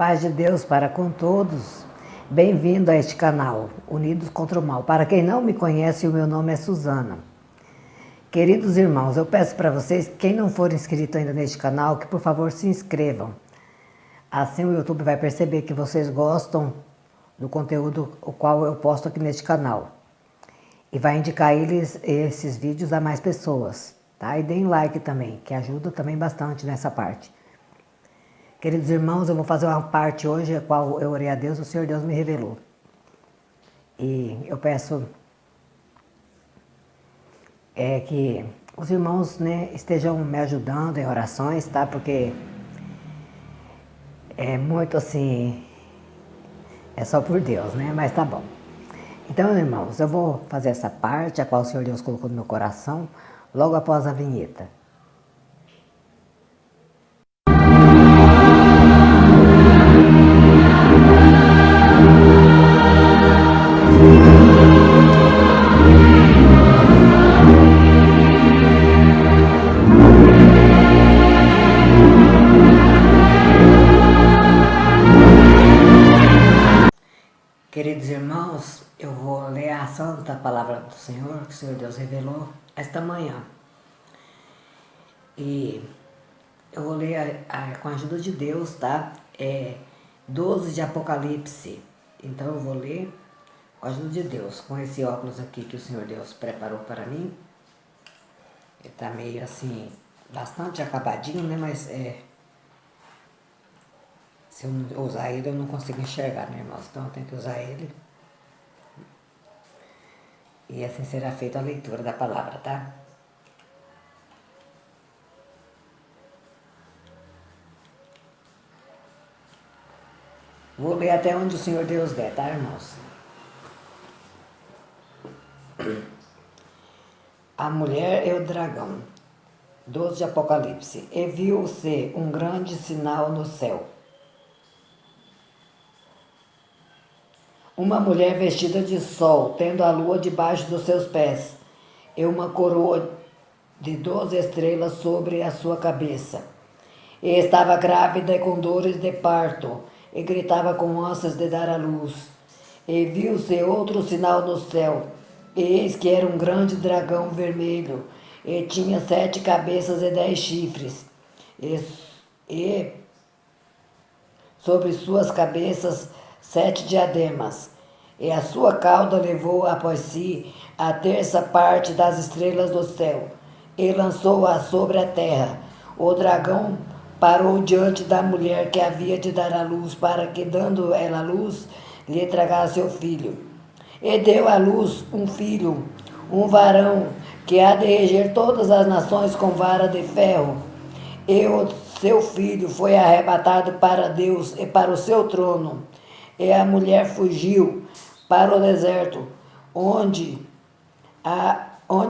Paz de Deus para com todos. Bem-vindo a este canal, Unidos contra o Mal. Para quem não me conhece, o meu nome é Suzana. Queridos irmãos, eu peço para vocês, quem não for inscrito ainda neste canal, que por favor se inscrevam. Assim o YouTube vai perceber que vocês gostam do conteúdo o qual eu posto aqui neste canal. E vai indicar esses vídeos a mais pessoas, tá? E deem like também, que ajuda também bastante nessa parte. Queridos irmãos, eu vou fazer uma parte hoje, a qual eu orei a Deus, o Senhor Deus me revelou. E eu peço que os irmãos, né, estejam me ajudando em orações, tá? Porque é muito assim, é só por Deus, né? Mas tá bom. Então, irmãos, eu vou fazer essa parte, a qual o Senhor Deus colocou no meu coração, logo após a vinheta. Queridos irmãos, eu vou ler a santa palavra do Senhor, que o Senhor Deus revelou esta manhã. E eu vou ler com a ajuda de Deus, tá? 12 de Apocalipse. Então eu vou ler com a ajuda de Deus, com esse óculos aqui que o Senhor Deus preparou para mim. Ele tá meio assim, bastante acabadinho, né? Mas se eu não usar ele, eu não consigo enxergar, né, irmãos? Então eu tenho que usar ele. E assim será feita a leitura da palavra, tá? Vou ler até onde o Senhor Deus der, tá, irmãos? A mulher e o dragão. 12 de Apocalipse. E viu-se um grande sinal no céu. Uma mulher vestida de sol, tendo a lua debaixo dos seus pés, e uma coroa de 12 estrelas sobre a sua cabeça. E estava grávida e com dores de parto, e gritava com ânsias de dar à luz. E viu-se outro sinal no céu, e eis que era um grande dragão vermelho, e tinha 7 cabeças e 10 chifres, e sobre suas cabeças 7 diademas, e a sua cauda levou após si a terça parte das estrelas do céu, e lançou-a sobre a terra. O dragão parou diante da mulher que havia de dar à luz, para que, dando ela à luz, lhe tragasse seu filho. E deu à luz um filho, um varão, que há de reger todas as nações com vara de ferro. E o seu filho foi arrebatado para Deus e para o seu trono. E a mulher fugiu para o deserto, onde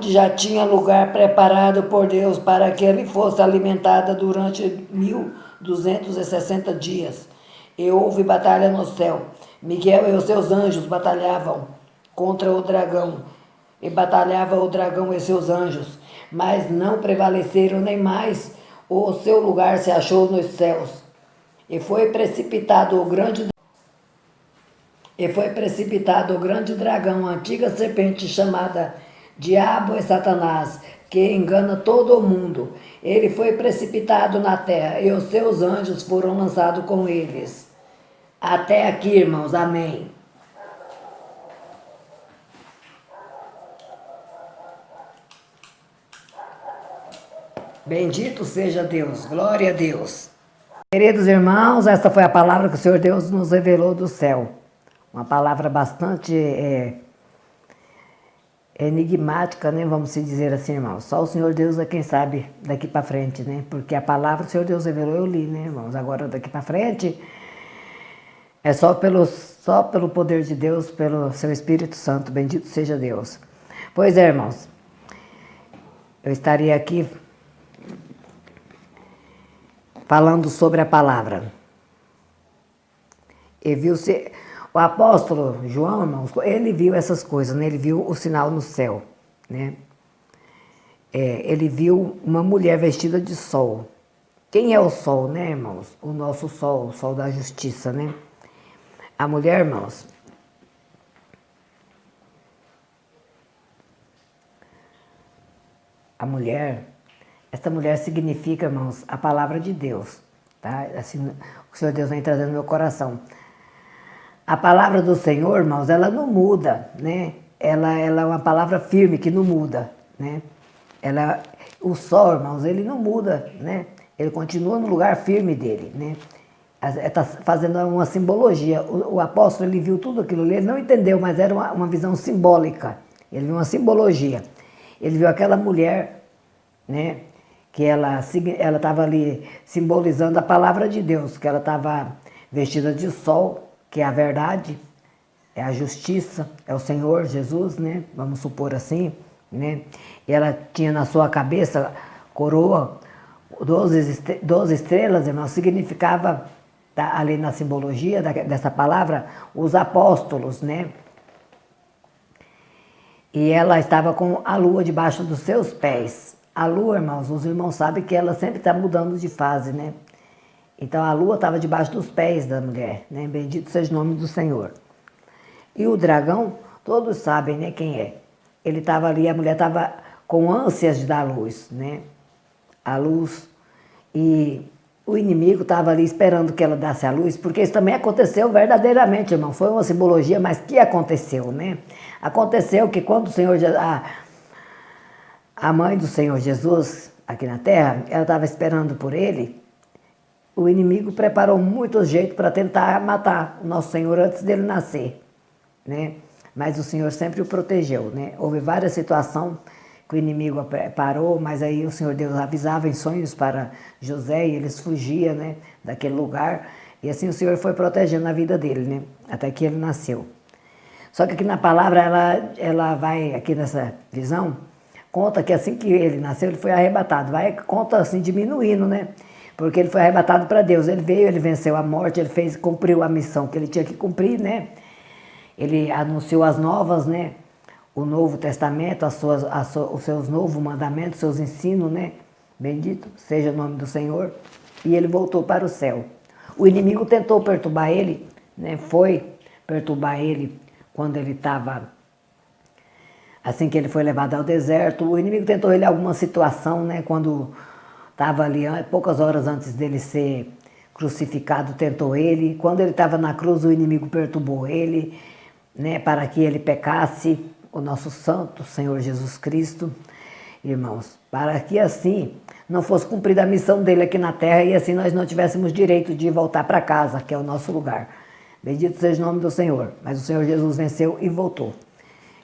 já tinha lugar preparado por Deus para que ele fosse alimentada durante 1260 dias. E houve batalha no céu. Miguel e os seus anjos batalhavam contra o dragão. E batalhava o dragão e seus anjos, mas não prevaleceram, nem mais o seu lugar se achou nos céus. E foi precipitado o grande dragão, a antiga serpente chamada Diabo e Satanás, que engana todo o mundo. Ele foi precipitado na terra e os seus anjos foram lançados com eles. Até aqui, irmãos. Amém. Bendito seja Deus. Glória a Deus. Queridos irmãos, esta foi a palavra que o Senhor Deus nos revelou do céu. Uma palavra bastante enigmática, né? Vamos dizer assim, irmãos. Só o Senhor Deus é quem sabe daqui para frente, né? Porque a palavra do Senhor Deus revelou, eu li, né, irmãos? Agora daqui para frente é só pelo poder de Deus, pelo seu Espírito Santo. Bendito seja Deus. Pois é, irmãos. Eu estaria aqui falando sobre a palavra. E viu-se... O apóstolo João, irmãos, ele viu essas coisas, né? Ele viu o sinal no céu, né? Ele viu uma mulher vestida de sol, Quem é o sol, né, irmãos? O nosso sol, o sol da justiça, né? A mulher, irmãos, a mulher, essa mulher significa, irmãos, a palavra de Deus, tá? Assim, o Senhor Deus vem trazendo no meu coração. A palavra do Senhor, irmãos, ela não muda, né? Ela é uma palavra firme que não muda, né? O sol, irmãos, ele não muda, né? Ele continua no lugar firme dele, né? Está fazendo uma simbologia. O apóstolo, ele viu tudo aquilo ali, ele não entendeu, mas era uma visão simbólica. Ele viu uma simbologia. Ele viu aquela mulher, né? Que ela estava ali simbolizando a palavra de Deus, que ela estava vestida de sol, que é a verdade, é a justiça, é o Senhor Jesus, né? Vamos supor assim, né? E ela tinha na sua cabeça coroa, 12 estrelas, irmão, significava, tá, ali na simbologia dessa palavra, os apóstolos, né? E ela estava com a lua debaixo dos seus pés. A lua, irmãos, os irmãos sabem que ela sempre está mudando de fase, né? Então a lua estava debaixo dos pés da mulher, né? Bendito seja o nome do Senhor. E o dragão, todos sabem, né, quem é. Ele estava ali, a mulher estava com ânsias de dar luz, né? A luz. E o inimigo estava ali esperando que ela desse a luz, porque isso também aconteceu verdadeiramente, irmão. Foi uma simbologia, mas que aconteceu, né? Aconteceu que quando o Senhor, a mãe do Senhor Jesus, aqui na terra, ela estava esperando por ele, o inimigo preparou muitos jeitos para tentar matar o nosso Senhor antes dele nascer, né? Mas o Senhor sempre o protegeu, né? Houve várias situações que o inimigo parou, mas aí o Senhor Deus avisava em sonhos para José e eles fugiam, né, daquele lugar. E assim o Senhor foi protegendo a vida dele, né, até que ele nasceu. Só que aqui na palavra, ela vai, aqui nessa visão, conta que assim que ele nasceu, ele foi arrebatado. Conta assim, diminuindo, né? Porque ele foi arrebatado para Deus. Ele veio, ele venceu a morte, ele cumpriu a missão que ele tinha que cumprir, né? Ele anunciou as novas, né? O Novo Testamento, os seus novos mandamentos, seus ensinos, né? Bendito seja o nome do Senhor. E ele voltou para o céu. O inimigo tentou perturbar ele, né? Foi perturbar ele quando ele estava, assim que ele foi levado ao deserto. O inimigo tentou ele em alguma situação, né? Quando estava ali, poucas horas antes dele ser crucificado, tentou ele. Quando ele estava na cruz, o inimigo perturbou ele, né? Para que ele pecasse. O nosso santo Senhor Jesus Cristo, irmãos, para que assim não fosse cumprida a missão dele aqui na terra e assim nós não tivéssemos direito de voltar para casa, que é o nosso lugar. Bendito seja o nome do Senhor. Mas o Senhor Jesus venceu e voltou.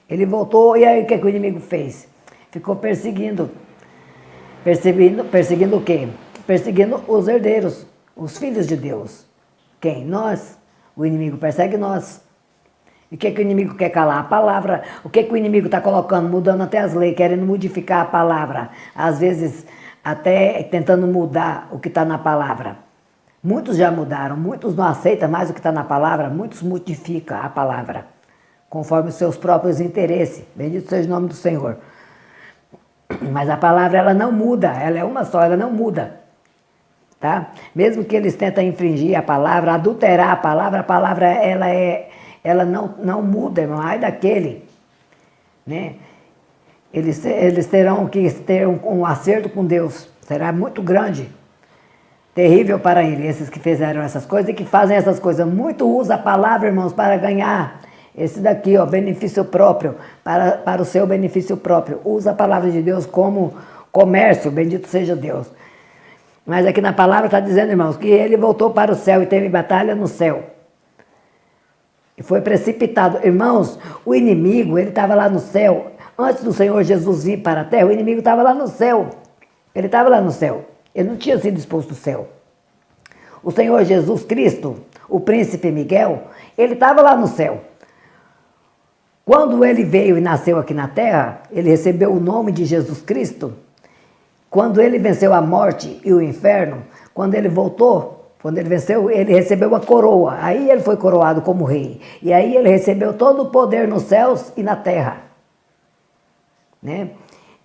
Ele voltou e aí o que o inimigo fez? Ficou perseguindo. Perseguindo o quê? Perseguindo os herdeiros, os filhos de Deus. Quem? Nós. O inimigo persegue nós. E o que o inimigo quer calar? A palavra. O que o inimigo está colocando? Mudando até as leis, querendo modificar a palavra. Às vezes, até tentando mudar o que está na palavra. Muitos já mudaram, muitos não aceitam mais o que está na palavra, muitos modificam a palavra, conforme os seus próprios interesses. Bendito seja o nome do Senhor. Mas a palavra, ela não muda, ela é uma só, ela não muda. Tá? Mesmo que eles tentem infringir a palavra, adulterar a palavra ela não muda, irmão. Ai daquele, né? Eles terão que ter um acerto com Deus. Será muito grande, terrível para ele, esses que fizeram essas coisas e que fazem essas coisas. Muito usa a palavra, irmãos, para ganhar esse daqui, ó, benefício próprio, para o seu benefício próprio. Usa a palavra de Deus como comércio, bendito seja Deus. Mas aqui na palavra está dizendo, irmãos, que ele voltou para o céu e teve batalha no céu. E foi precipitado. Irmãos, o inimigo, ele estava lá no céu. Antes do Senhor Jesus vir para a terra, o inimigo estava lá no céu. Ele estava lá no céu. Ele não tinha sido exposto do céu. O Senhor Jesus Cristo, o príncipe Miguel, ele estava lá no céu. Quando ele veio e nasceu aqui na terra, ele recebeu o nome de Jesus Cristo. Quando ele venceu a morte e o inferno, quando ele voltou, quando ele venceu, ele recebeu uma coroa. Aí ele foi coroado como rei. E aí ele recebeu todo o poder nos céus e na terra. Né?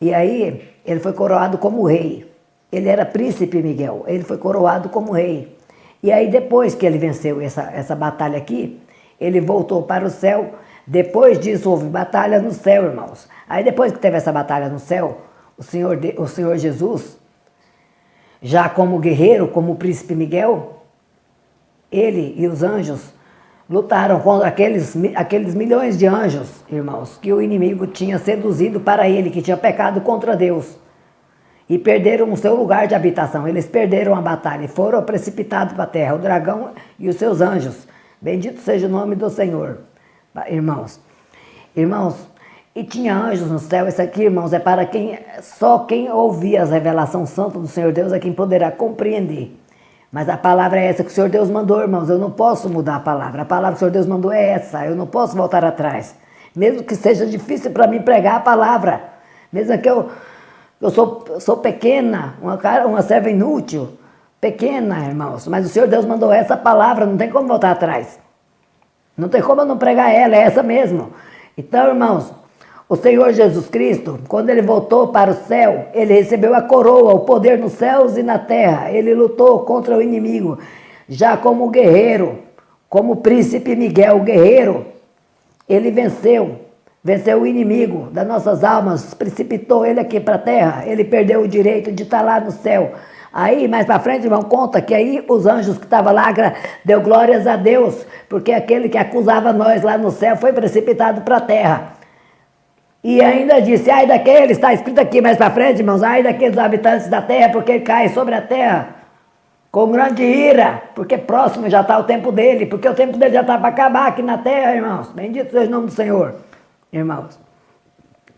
E aí ele foi coroado como rei. Ele era príncipe Miguel, ele foi coroado como rei. E aí depois que ele venceu essa batalha aqui, ele voltou para o céu. Depois disso houve batalha no céu, irmãos. Aí depois que teve essa batalha no céu, o Senhor Jesus, já como guerreiro, como príncipe Miguel, ele e os anjos lutaram contra aqueles milhões de anjos, irmãos, que o inimigo tinha seduzido para ele, que tinha pecado contra Deus. E perderam o seu lugar de habitação. Eles perderam a batalha e foram precipitados para a terra, o dragão e os seus anjos. Bendito seja o nome do Senhor, irmãos. Irmãos, e tinha anjos no céu. Isso aqui, irmãos, é para só quem ouvir as revelações santas do Senhor Deus é quem poderá compreender. Mas a palavra é essa que o Senhor Deus mandou, irmãos. Eu não posso mudar a palavra. A palavra que o Senhor Deus mandou é essa. Eu não posso voltar atrás. Mesmo que seja difícil para mim pregar a palavra. Mesmo que eu sou pequena, uma serva inútil. Pequena, irmãos. Mas o Senhor Deus mandou essa palavra. Não tem como voltar atrás. Não tem como eu não pregar ela. É essa mesmo. Então, irmãos, o Senhor Jesus Cristo, quando ele voltou para o céu, ele recebeu a coroa, o poder nos céus e na terra. Ele lutou contra o inimigo, já como guerreiro, como príncipe Miguel, guerreiro. Ele venceu o inimigo das nossas almas, precipitou ele aqui para a terra. Ele perdeu o direito de estar lá no céu. Aí, mais para frente, irmão, conta que aí os anjos que estavam lá deu glórias a Deus, porque aquele que acusava nós lá no céu foi precipitado para a terra. E ainda disse, ai daqueles, está escrito aqui mais para frente, irmãos, ai daqueles habitantes da terra, porque ele cai sobre a terra com grande ira, porque próximo já está o tempo dele, porque o tempo dele já está para acabar aqui na terra, irmãos. Bendito seja o nome do Senhor, irmãos.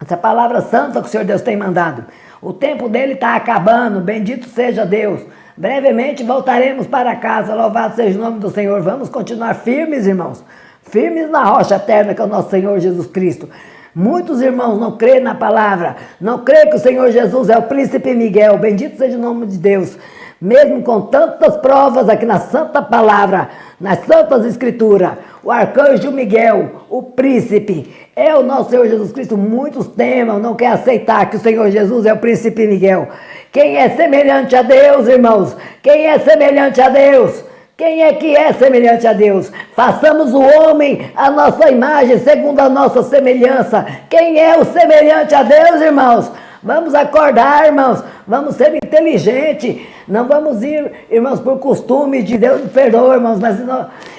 Essa palavra santa que o Senhor Deus tem mandado. O tempo dele está acabando, bendito seja Deus. Brevemente voltaremos para casa, louvado seja o nome do Senhor. Vamos continuar firmes, irmãos, firmes na rocha eterna que é o nosso Senhor Jesus Cristo. Muitos irmãos não creem na palavra, não creem que o Senhor Jesus é o príncipe Miguel, bendito seja o nome de Deus. Mesmo com tantas provas aqui na santa palavra, nas santas escrituras, o arcanjo Miguel, o príncipe, é o nosso Senhor Jesus Cristo. Muitos temam, não querem aceitar que o Senhor Jesus é o príncipe Miguel. Quem é semelhante a Deus, irmãos? Quem é semelhante a Deus? Quem é que é semelhante a Deus? Façamos o homem a nossa imagem, segundo a nossa semelhança. Quem é o semelhante a Deus, irmãos? Vamos acordar, irmãos. Vamos ser inteligentes. Não vamos ir, irmãos, por costume de Deus me perdoa, irmãos. Mas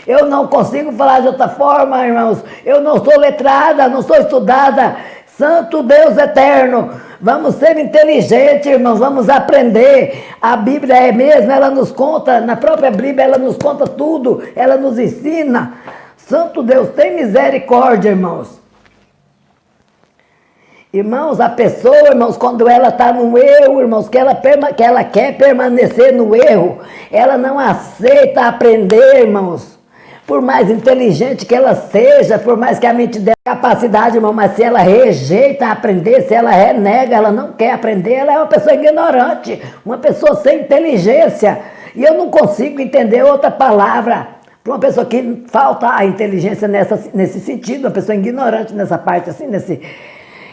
eu não consigo falar de outra forma, irmãos. Eu não sou letrada, não sou estudada. Santo Deus eterno, vamos ser inteligentes, irmãos, vamos aprender. A Bíblia é mesmo, ela nos conta, na própria Bíblia ela nos conta tudo, ela nos ensina. Santo Deus, tem misericórdia, irmãos. Irmãos, a pessoa, irmãos, quando ela está no erro, irmãos, que ela quer permanecer no erro, ela não aceita aprender, irmãos. Por mais inteligente que ela seja, por mais que a mente dê capacidade, irmão, mas se ela rejeita aprender, se ela renega, ela não quer aprender, ela é uma pessoa ignorante, uma pessoa sem inteligência. E eu não consigo entender outra palavra para uma pessoa que falta a inteligência nesse sentido, uma pessoa ignorante nessa parte, assim,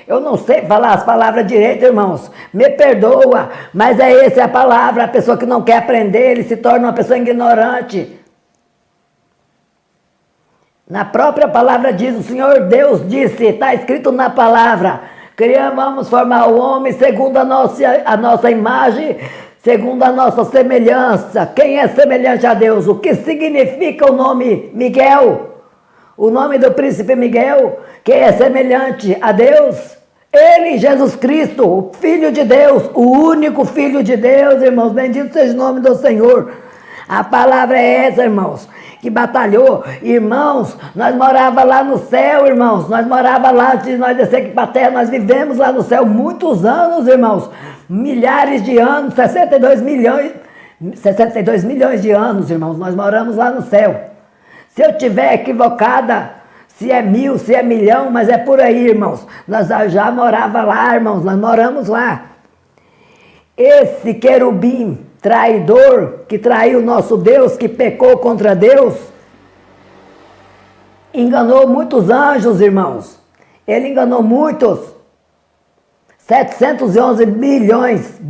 eu não sei falar as palavras direito, irmãos. Me perdoa, mas essa é a palavra. A pessoa que não quer aprender, ele se torna uma pessoa ignorante. Na própria palavra diz, o Senhor Deus disse, está escrito na palavra, vamos formar o homem segundo a nossa imagem, segundo a nossa semelhança. Quem é semelhante a Deus? O que significa o nome Miguel? O nome do príncipe Miguel? Quem é semelhante a Deus? Ele, Jesus Cristo, o Filho de Deus, o único Filho de Deus, irmãos. Bendito seja o nome do Senhor. A palavra é essa, irmãos, que batalhou. Irmãos, nós morávamos lá no céu, irmãos. Nós morávamos lá, antes de nós descer aqui para a terra, nós vivemos lá no céu muitos anos, irmãos. Milhares de anos, 62 milhões de anos, irmãos. Nós moramos lá no céu. Se eu estiver equivocada, se é 1000, se é 1.000.000, mas é por aí, irmãos. Nós já morávamos lá, irmãos. Nós moramos lá. Esse querubim traidor, que traiu o nosso Deus, que pecou contra Deus, enganou muitos anjos, irmãos. Ele enganou muitos. 711 milhões,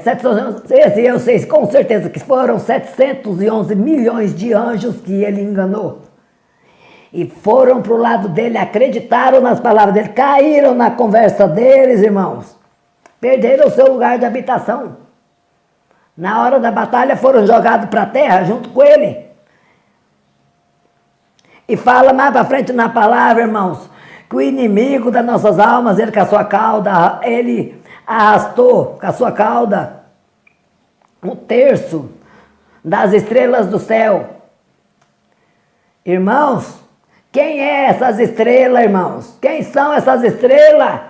711, esse eu sei com certeza que foram 711 milhões de anjos que ele enganou. E foram para o lado dele, acreditaram nas palavras dele, caíram na conversa deles, irmãos. Perderam o seu lugar de habitação. Na hora da batalha foram jogados para a terra junto com ele. E fala mais para frente na palavra, irmãos, que o inimigo das nossas almas, ele com a sua cauda, ele arrastou com a sua cauda 1/3 das estrelas do céu. Irmãos, quem é essas estrelas, irmãos? Quem são essas estrelas?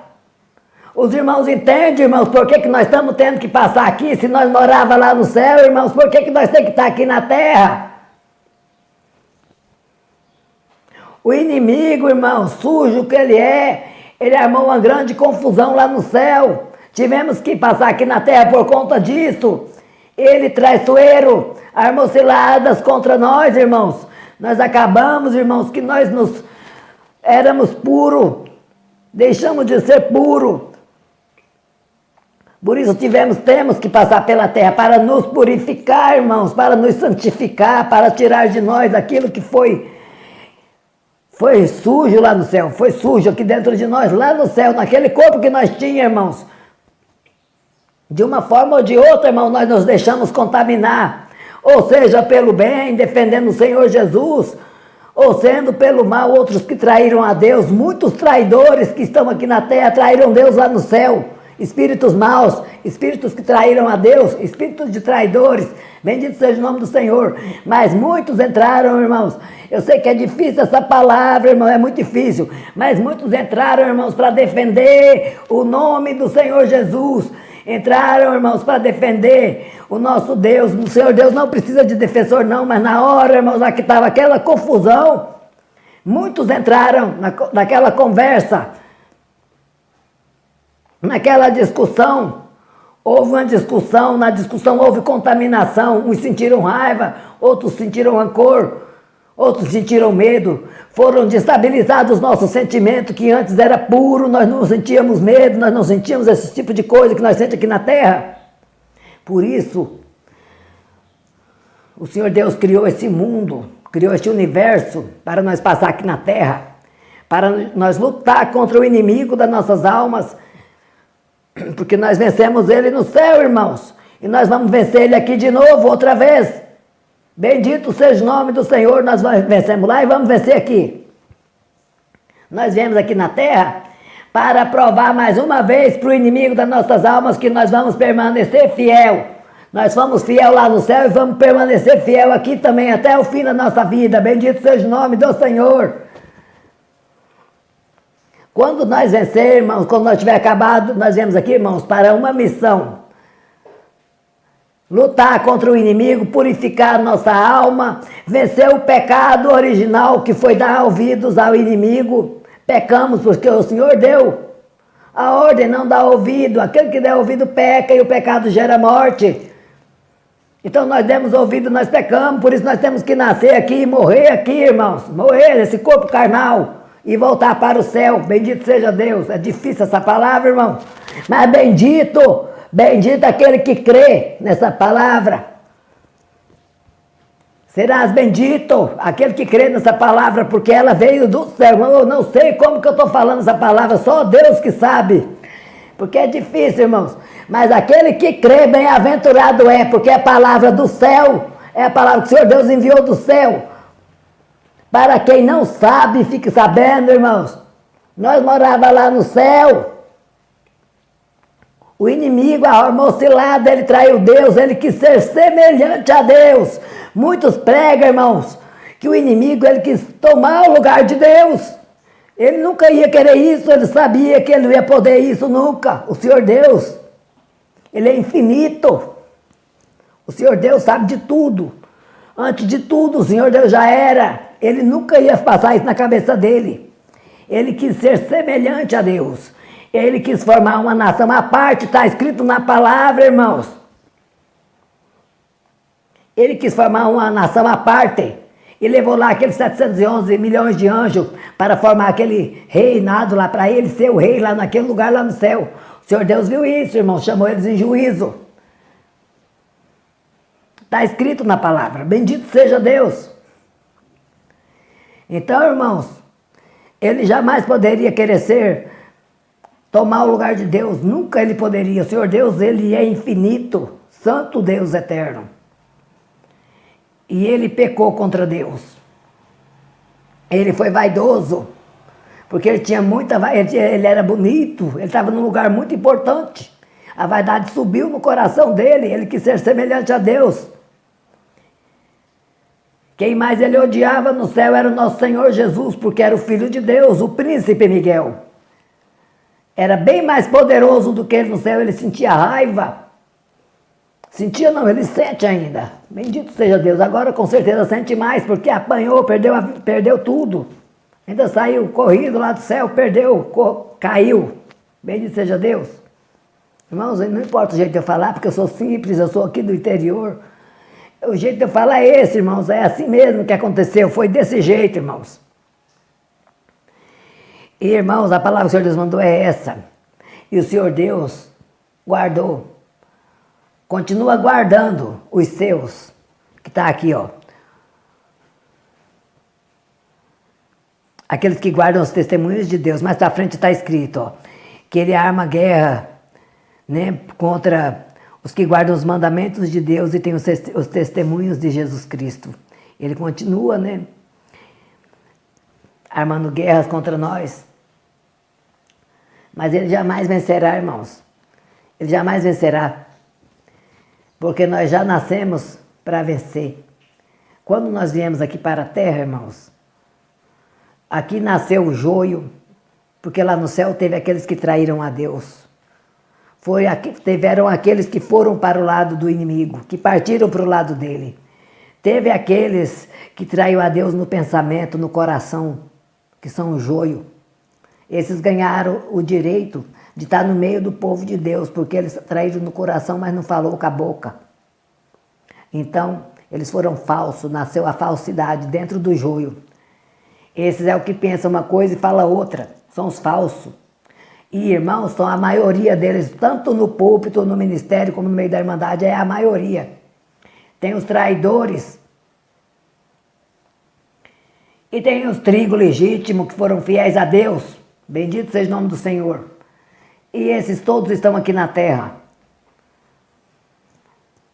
Os irmãos entendem, irmãos, por que nós estamos tendo que passar aqui? Se nós morávamos lá no céu, irmãos, por que nós temos que estar aqui na terra? O inimigo, irmão, sujo que ele armou uma grande confusão lá no céu. Tivemos que passar aqui na terra por conta disso. Ele, traiçoeiro, armou ciladas contra nós, irmãos. Nós acabamos, irmãos, que nós éramos puros. Deixamos de ser puros. Por isso temos que passar pela terra para nos purificar, irmãos, para nos santificar, para tirar de nós aquilo que foi sujo lá no céu, foi sujo aqui dentro de nós, lá no céu, naquele corpo que nós tínhamos, irmãos. De uma forma ou de outra, irmão, nós nos deixamos contaminar, ou seja, pelo bem, defendendo o Senhor Jesus, ou sendo pelo mal, outros que traíram a Deus. Muitos traidores que estão aqui na terra traíram Deus lá no céu. Espíritos maus, espíritos que traíram a Deus, espíritos de traidores, bendito seja o nome do Senhor. Mas muitos entraram, irmãos. Eu sei que é difícil essa palavra, irmão, é muito difícil. Mas muitos entraram, irmãos, para defender o nome do Senhor Jesus. Entraram, irmãos, para defender o nosso Deus. O Senhor Deus não precisa de defensor, não, mas na hora, irmãos, lá que estava aquela confusão, muitos entraram naquela conversa. Naquela discussão, houve uma discussão, na discussão houve contaminação, uns sentiram raiva, outros sentiram rancor, outros sentiram medo, foram destabilizados os nossos sentimentos, que antes era puro, nós não sentíamos medo, nós não sentíamos esse tipo de coisa que nós sentimos aqui na terra. Por isso, o Senhor Deus criou esse mundo, criou este universo para nós passar aqui na terra, para nós lutar contra o inimigo das nossas almas, porque nós vencemos ele no céu, irmãos. E nós vamos vencer ele aqui de novo, outra vez. Bendito seja o nome do Senhor. Nós vencemos lá e vamos vencer aqui. Nós viemos aqui na terra para provar mais uma vez para o inimigo das nossas almas que nós vamos permanecer fiel. Nós fomos fiel lá no céu e vamos permanecer fiel aqui também até o fim da nossa vida. Bendito seja o nome do Senhor. Quando nós vencer, irmãos, quando nós tiver acabado, nós viemos aqui, irmãos, para uma missão. Lutar contra o inimigo, purificar a nossa alma, vencer o pecado original que foi dar ouvidos ao inimigo. Pecamos porque o Senhor deu a ordem, não dá ouvido. Aquele que der ouvido peca e o pecado gera morte. Então nós demos ouvido, nós pecamos, por isso nós temos que nascer aqui e morrer aqui, irmãos. Morrer nesse corpo carnal. E voltar para o céu, bendito seja Deus. É difícil essa palavra, irmão, mas bendito aquele que crê nessa palavra. Serás bendito aquele que crê nessa palavra, porque ela veio do céu. Eu não sei como que eu estou falando essa palavra, só Deus que sabe, porque é difícil, irmãos, mas aquele que crê, bem-aventurado é, porque é a palavra do céu, é a palavra que o Senhor Deus enviou do céu. Para quem não sabe, fique sabendo, irmãos. Nós morávamos lá no céu. O inimigo armou cilada, ele traiu Deus, ele quis ser semelhante a Deus. Muitos pregam, irmãos, que o inimigo ele quis tomar o lugar de Deus. Ele nunca ia querer isso, ele sabia que ele não ia poder isso nunca. O Senhor Deus, ele é infinito. O Senhor Deus sabe de tudo. Antes de tudo, o Senhor Deus já era. Ele nunca ia passar isso na cabeça dele. Ele quis ser semelhante a Deus. Ele quis formar uma nação à parte, está escrito na palavra, irmãos. Ele quis formar uma nação à parte. E levou lá aqueles 711 milhões de anjos para formar aquele reinado lá, para ele ser o rei lá naquele lugar lá no céu. O Senhor Deus viu isso, irmão, chamou eles em juízo. Está escrito na palavra, bendito seja Deus. Então, irmãos, ele jamais poderia querer tomar o lugar de Deus, nunca ele poderia. O Senhor Deus, ele é infinito, santo Deus eterno. E ele pecou contra Deus. Ele foi vaidoso, porque ele tinha ele era bonito, ele estava num lugar muito importante. A vaidade subiu no coração dele, ele quis ser semelhante a Deus. Quem mais ele odiava no céu era o nosso Senhor Jesus, porque era o Filho de Deus, o príncipe Miguel. Era bem mais poderoso do que ele no céu, ele sentia raiva. Sentia não, ele sente ainda. Bendito seja Deus, agora com certeza sente mais, porque apanhou, perdeu tudo. Ainda saiu corrido lá do céu, caiu. Bendito seja Deus. Irmãos, não importa o jeito de eu falar, porque eu sou simples, eu sou aqui do interior. O jeito de eu falar é esse, irmãos, é assim mesmo que aconteceu, foi desse jeito, irmãos. E, irmãos, a palavra que o Senhor Deus mandou é essa. E o Senhor Deus guardou, continua guardando os seus, que está aqui, ó. Aqueles que guardam os testemunhos de Deus, mais para frente está escrito, ó, que ele arma guerra, né, contra os que guardam os mandamentos de Deus e têm os testemunhos de Jesus Cristo. Ele continua, né, armando guerras contra nós. Mas ele jamais vencerá, irmãos. Ele jamais vencerá. Porque nós já nascemos para vencer. Quando nós viemos aqui para a terra, irmãos, aqui nasceu o joio, porque lá no céu teve aqueles que traíram a Deus. Tiveram aqueles que foram para o lado do inimigo, que partiram para o lado dele. Teve aqueles que traiu a Deus no pensamento, no coração, que são o joio. Esses ganharam o direito de estar no meio do povo de Deus, porque eles traíram no coração, mas não falou com a boca. Então, eles foram falsos, nasceu a falsidade dentro do joio. Esses é o que pensa uma coisa e fala outra, são os falsos. E, irmãos, são a maioria deles, tanto no púlpito, no ministério, como no meio da irmandade, é a maioria. Tem os traidores. E tem os trigos legítimos que foram fiéis a Deus. Bendito seja o nome do Senhor. E esses todos estão aqui na terra.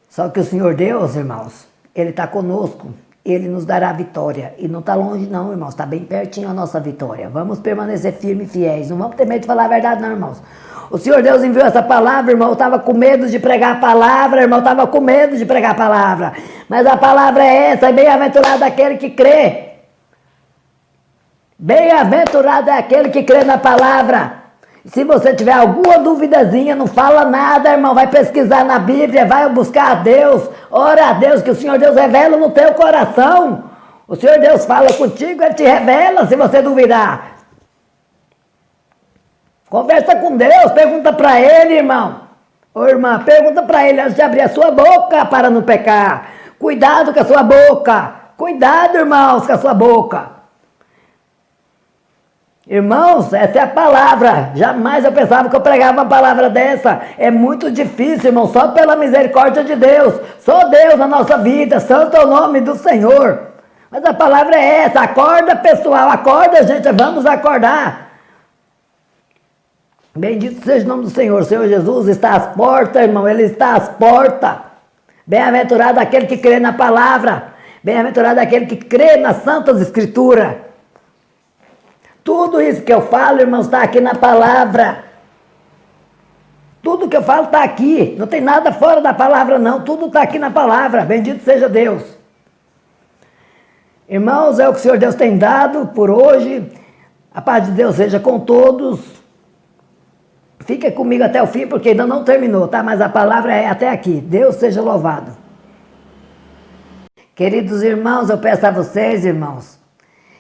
Só que o Senhor Deus, irmãos, Ele está conosco. Ele nos dará vitória. E não está longe não, irmãos. Está bem pertinho a nossa vitória. Vamos permanecer firmes e fiéis. Não vamos ter medo de falar a verdade não, irmãos. O Senhor Deus enviou essa palavra, irmão. Eu estava com medo de pregar a palavra, irmão. Eu estava com medo de pregar a palavra. Mas a palavra é essa. Bem-aventurado aquele que crê. Bem-aventurado é aquele que crê na palavra. Se você tiver alguma duvidazinha, não fala nada, irmão. Vai pesquisar na Bíblia, vai buscar a Deus. Ora a Deus, que o Senhor Deus revela no teu coração. O Senhor Deus fala contigo, Ele te revela se você duvidar. Conversa com Deus, pergunta para Ele, irmão. Ô irmã, pergunta para Ele antes de abrir a sua boca para não pecar. Cuidado com a sua boca. Cuidado, irmãos, com a sua boca. Irmãos, essa é a palavra. Jamais eu pensava que eu pregava uma palavra dessa. É muito difícil, irmão, só pela misericórdia de Deus. Só Deus na nossa vida. Santo é o nome do Senhor. Mas a palavra é essa. Acorda, pessoal. Acorda, gente. Vamos acordar. Bendito seja o nome do Senhor. O Senhor Jesus está às portas, irmão. Ele está às portas. Bem-aventurado aquele que crê na palavra. Bem-aventurado aquele que crê nas santas escrituras. Tudo isso que eu falo, irmãos, está aqui na palavra. Tudo que eu falo está aqui. Não tem nada fora da palavra, não. Tudo está aqui na palavra. Bendito seja Deus. Irmãos, é o que o Senhor Deus tem dado por hoje. A paz de Deus seja com todos. Fica comigo até o fim, porque ainda não terminou, tá? Mas a palavra é até aqui. Deus seja louvado. Queridos irmãos, eu peço a vocês, irmãos,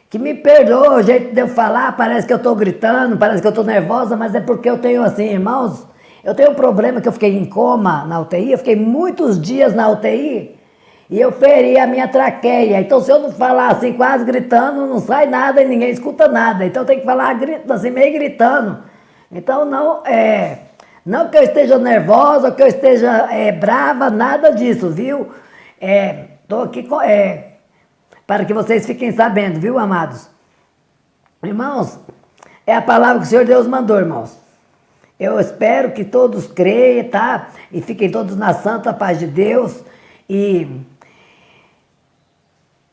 que me perdoem o jeito de eu falar, parece que eu estou gritando, parece que eu estou nervosa, mas é porque eu tenho assim, irmãos, eu tenho um problema que eu fiquei em coma na UTI, eu fiquei muitos dias na UTI e eu feri a minha traqueia. Então se eu não falar assim quase gritando, não sai nada e ninguém escuta nada. Então eu tenho que falar assim meio gritando. Então Não que eu esteja nervosa, que eu esteja brava, nada disso, viu? Estou aqui para que vocês fiquem sabendo, viu, amados? Irmãos, é a palavra que o Senhor Deus mandou, irmãos. Eu espero que todos creiam, tá? E fiquem todos na santa paz de Deus. E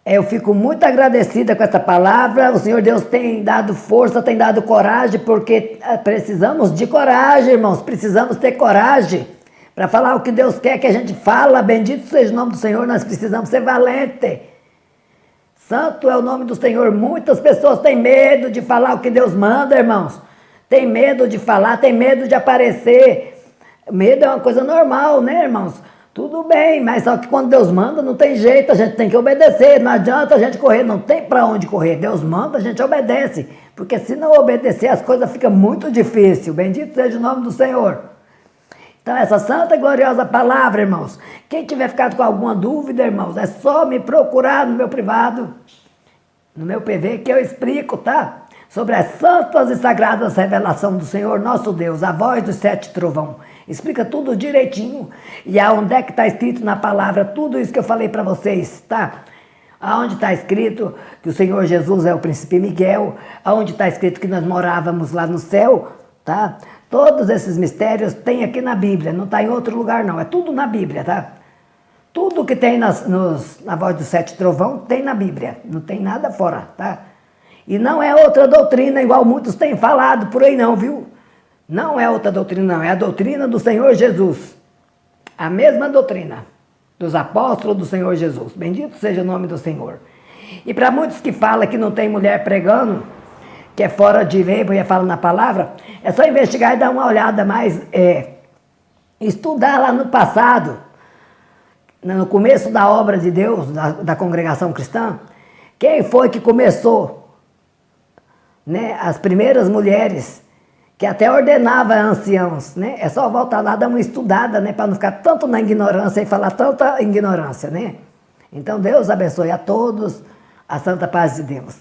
eu fico muito agradecida com essa palavra. O Senhor Deus tem dado força, tem dado coragem, porque precisamos de coragem, irmãos. Precisamos ter coragem para falar o que Deus quer que a gente fala. Bendito seja o nome do Senhor, nós precisamos ser valentes. Santo é o nome do Senhor. Muitas pessoas têm medo de falar o que Deus manda, irmãos. Tem medo de falar, tem medo de aparecer. Medo é uma coisa normal, né, irmãos? Tudo bem, mas só que quando Deus manda, não tem jeito, a gente tem que obedecer. Não adianta a gente correr, não tem para onde correr. Deus manda, a gente obedece. Porque se não obedecer, as coisas ficam muito difíceis. Bendito seja o nome do Senhor. Então, essa santa e gloriosa palavra, irmãos. Quem tiver ficado com alguma dúvida, irmãos, é só me procurar no meu privado, no meu PV, que eu explico, tá? Sobre as santas e sagradas revelações do Senhor nosso Deus, a voz dos 7 trovão. Explica tudo direitinho. E aonde é que está escrito na palavra tudo isso que eu falei para vocês, tá? Aonde está escrito que o Senhor Jesus é o príncipe Miguel, aonde está escrito que nós morávamos lá no céu, tá? Todos esses mistérios tem aqui na Bíblia, não está em outro lugar não, é tudo na Bíblia, tá? Tudo que tem na voz dos 7 trovão tem na Bíblia, não tem nada fora, tá? E não é outra doutrina, igual muitos têm falado por aí não, viu? Não é outra doutrina não, é a doutrina do Senhor Jesus. A mesma doutrina dos apóstolos do Senhor Jesus. Bendito seja o nome do Senhor. E para muitos que falam que não tem mulher pregando, que é fora de lei, porque fala na palavra, é só investigar e dar uma olhada mais, estudar lá no passado, no começo da obra de Deus, da congregação cristã, quem foi que começou, né, as primeiras mulheres, que até ordenava anciãos, né? É só voltar lá, dar uma estudada, né, para não ficar tanto na ignorância e falar tanta ignorância, né? Então Deus abençoe a todos, a santa paz de Deus.